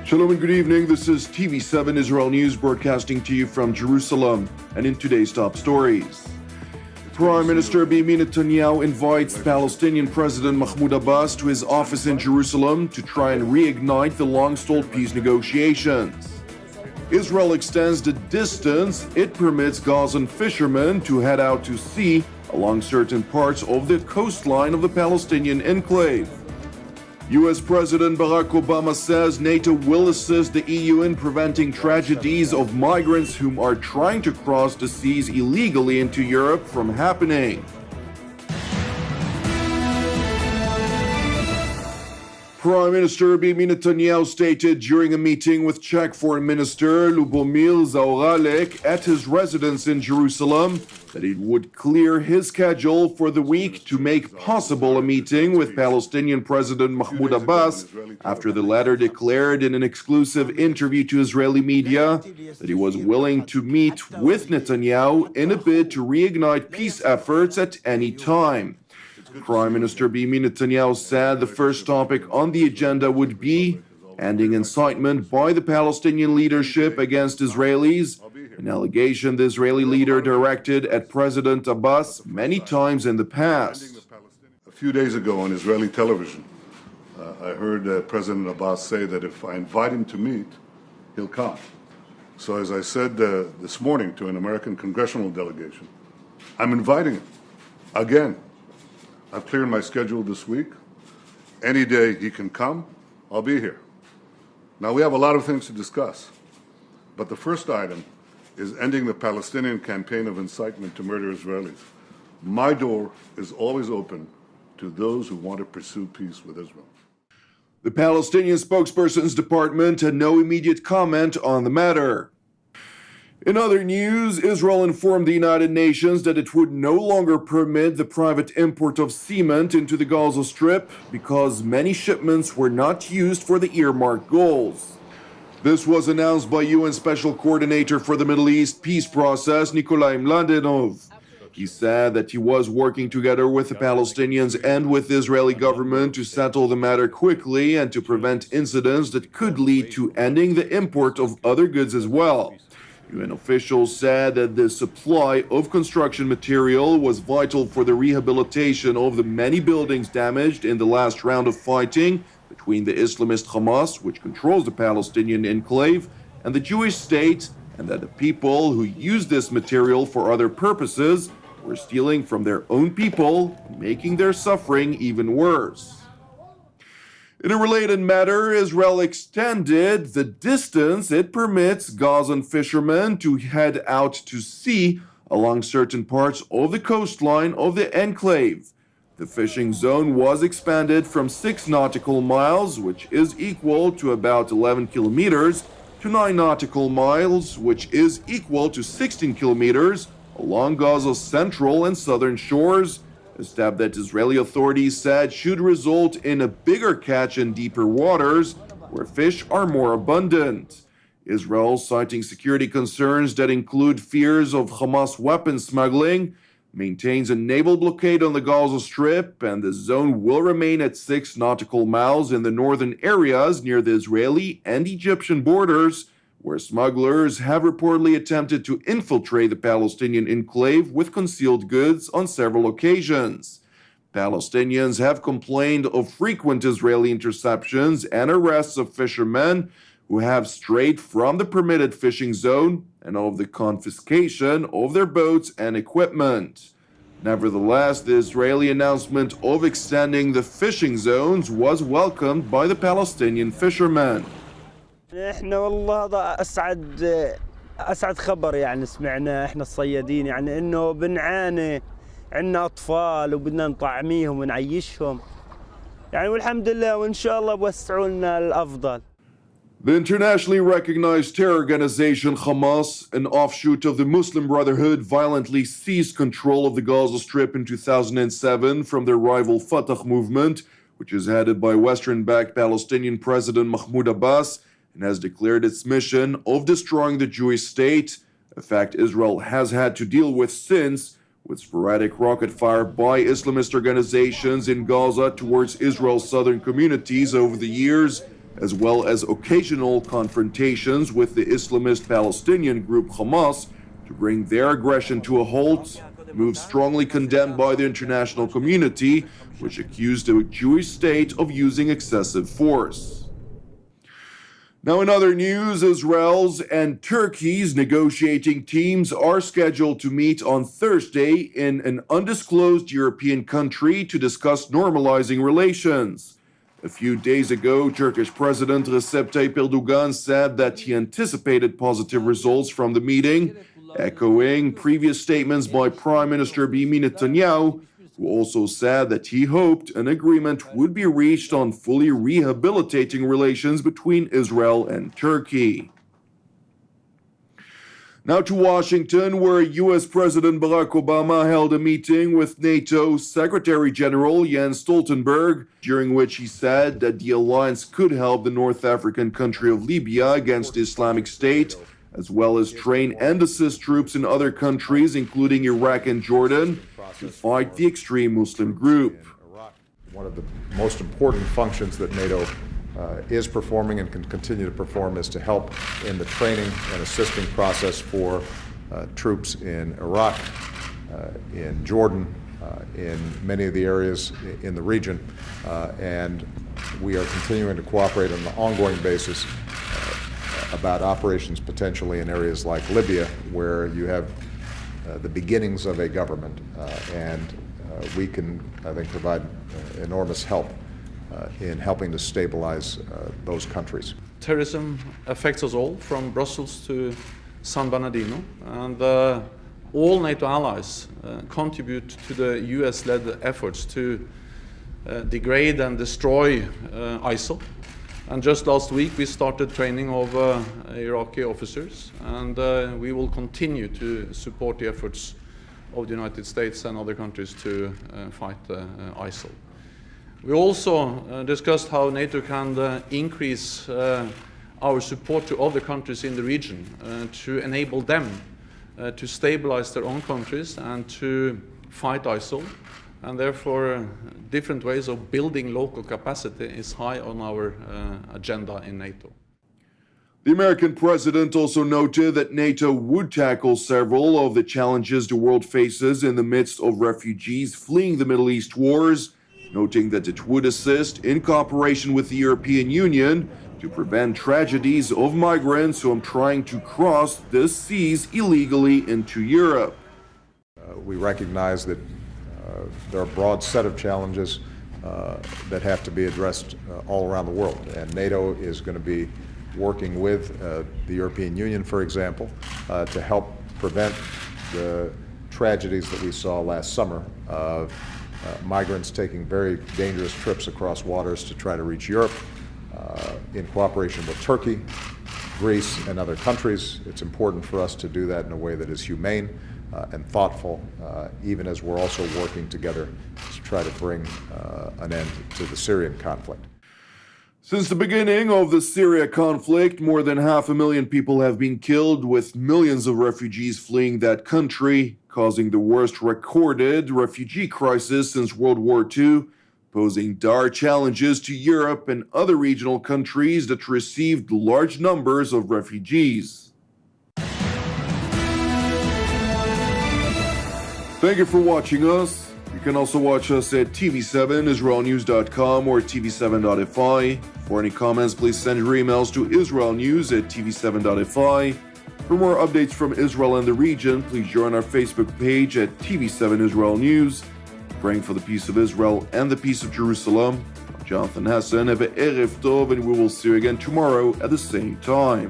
Shalom and good evening. This is TV7 Israel News broadcasting to you from Jerusalem. And in today's top stories, Prime Minister Benjamin Netanyahu invites Palestinian President Mahmoud Abbas to his office in Jerusalem to try and reignite the long-stalled peace negotiations. Israel extends the distance it permits Gazan fishermen to head out to sea along certain parts of the coastline of the Palestinian enclave. U.S. President Barack Obama says NATO will assist the EU in preventing tragedies of migrants whom are trying to cross the seas illegally into Europe from happening. Prime Minister Benjamin Netanyahu stated during a meeting with Czech Foreign Minister Lubomir Zaoralek at his residence in Jerusalem that he would clear his schedule for the week to make possible a meeting with Palestinian President Mahmoud Abbas after the latter declared in an exclusive interview to Israeli media that he was willing to meet with Netanyahu in a bid to reignite peace efforts at any time. Prime Minister Benjamin Netanyahu said the first topic on the agenda would be ending incitement by the Palestinian leadership against Israelis, an allegation the Israeli leader directed at President Abbas many times in the past. A few days ago on Israeli television, I heard President Abbas say that if I invite him to meet, he'll come. So as I said this morning to an American congressional delegation, I'm inviting him again. I've cleared my schedule this week. Any day he can come, I'll be here. Now, we have a lot of things to discuss, but the first item is ending the Palestinian campaign of incitement to murder Israelis. My door is always open to those who want to pursue peace with Israel. The Palestinian spokesperson's department had no immediate comment on the matter. In other news, Israel informed the United Nations that it would no longer permit the private import of cement into the Gaza Strip because many shipments were not used for the earmarked goals. This was announced by UN Special Coordinator for the Middle East Peace Process, Nikolai Mladenov. He said that he was working together with the Palestinians and with the Israeli government to settle the matter quickly and to prevent incidents that could lead to ending the import of other goods as well. UN officials said that the supply of construction material was vital for the rehabilitation of the many buildings damaged in the last round of fighting between the Islamist Hamas, which controls the Palestinian enclave, and the Jewish state, and that the people who used this material for other purposes were stealing from their own people, making their suffering even worse. In a related matter, Israel extended the distance it permits Gazan fishermen to head out to sea along certain parts of the coastline of the enclave. The fishing zone was expanded from 6 nautical miles, which is equal to about 11 kilometers, to 9 nautical miles, which is equal to 16 kilometers, along Gaza's central and southern shores, a step that Israeli authorities said should result in a bigger catch in deeper waters, where fish are more abundant. Israel, citing security concerns that include fears of Hamas weapon smuggling, maintains a naval blockade on the Gaza Strip, and the zone will remain at 6 nautical miles in the northern areas near the Israeli and Egyptian borders, where smugglers have reportedly attempted to infiltrate the Palestinian enclave with concealed goods on several occasions. Palestinians have complained of frequent Israeli interceptions and arrests of fishermen who have strayed from the permitted fishing zone and of the confiscation of their boats and equipment. Nevertheless, the Israeli announcement of extending the fishing zones was welcomed by the Palestinian fishermen. احنا والله هذا اسعد خبر يعني سمعناه احنا الصيادين يعني انه بنعاني عندنا اطفال وبدنا نطعميهم ونعيشهم يعني والحمد لله وان شاء الله بوسعوا لنا الافضل. The internationally recognized terror organization Hamas, an offshoot of the Muslim Brotherhood, violently seized control of the Gaza Strip in 2007 from their rival Fatah movement, which is headed by Western-backed Palestinian President Mahmoud Abbas, and has declared its mission of destroying the Jewish state, a fact Israel has had to deal with since, with sporadic rocket fire by Islamist organizations in Gaza towards Israel's southern communities over the years, as well as occasional confrontations with the Islamist Palestinian group Hamas to bring their aggression to a halt, moves strongly condemned by the international community, which accused the Jewish state of using excessive force. Now, in other news, Israel's and Turkey's negotiating teams are scheduled to meet on Thursday in an undisclosed European country to discuss normalizing relations. A few days ago, Turkish President Recep Tayyip Erdogan said that he anticipated positive results from the meeting, echoing previous statements by Prime Minister Benjamin Netanyahu, who also said that he hoped an agreement would be reached on fully rehabilitating relations between Israel and Turkey. Now to Washington, where U.S. President Barack Obama held a meeting with NATO Secretary General Jens Stoltenberg, during which he said that the alliance could help the North African country of Libya against the Islamic State, as well as train and assist troops in other countries, including Iraq and Jordan, to fight the extreme Muslim group. One of the most important functions that NATO is performing and can continue to perform is to help in the training and assisting process for troops in Iraq, in Jordan, in many of the areas in the region, and we are continuing to cooperate on an ongoing basis about operations potentially in areas like Libya, where you have the beginnings of a government, and we can, I think, provide enormous help in helping to stabilize those countries. Terrorism affects us all, from Brussels to San Bernardino, and all NATO allies contribute to the US-led efforts to degrade and destroy ISIL. And just last week we started training of Iraqi officers, and we will continue to support the efforts of the United States and other countries to fight ISIL. We also discussed how NATO can increase our support to other countries in the region to enable them to stabilize their own countries and to fight ISIL. And therefore, different ways of building local capacity is high on our agenda in NATO. The American president also noted that NATO would tackle several of the challenges the world faces in the midst of refugees fleeing the Middle East wars, noting that it would assist in cooperation with the European Union to prevent tragedies of migrants who are trying to cross the seas illegally into Europe. We recognize that there are a broad set of challenges that have to be addressed all around the world, and NATO is going to be working with the European Union, for example, to help prevent the tragedies that we saw last summer of migrants taking very dangerous trips across waters to try to reach Europe. In cooperation with Turkey, Greece, and other countries, it's important for us to do that in a way that is humane and thoughtful, even as we're also working together to try to bring an end to the Syrian conflict. Since the beginning of the Syria conflict, more than 500,000 people have been killed, with millions of refugees fleeing that country, causing the worst recorded refugee crisis since World War II, posing dire challenges to Europe and other regional countries that received large numbers of refugees. Thank you for watching us. You can also watch us at TV7israelnews.com or TV7.fi. For any comments, please send your emails to israelnews@tv7.fi. For more updates from Israel and the region, please join our Facebook page at TV7 Israel News. Praying for the peace of Israel and the peace of Jerusalem. I'm Jonathan Hassan. Have an Erev Tov, and we will see you again tomorrow at the same time.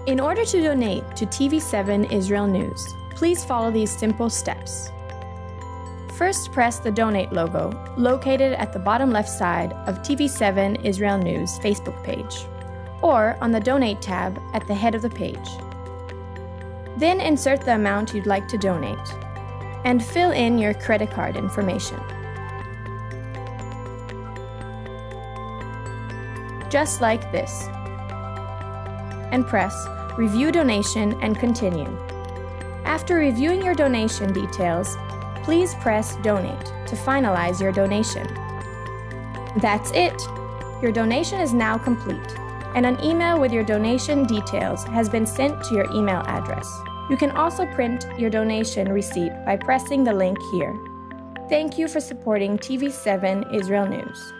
In order to donate to TV7 Israel News, please follow these simple steps. First, press the Donate logo, located at the bottom left side of TV7 Israel News Facebook page, or on the Donate tab at the head of the page. Then insert the amount you'd like to donate, and fill in your credit card information. Just like this. And press Review Donation and continue. After reviewing your donation details, please press Donate to finalize your donation. That's it! Your donation is now complete, and an email with your donation details has been sent to your email address. You can also print your donation receipt by pressing the link here. Thank you for supporting TV7 Israel News.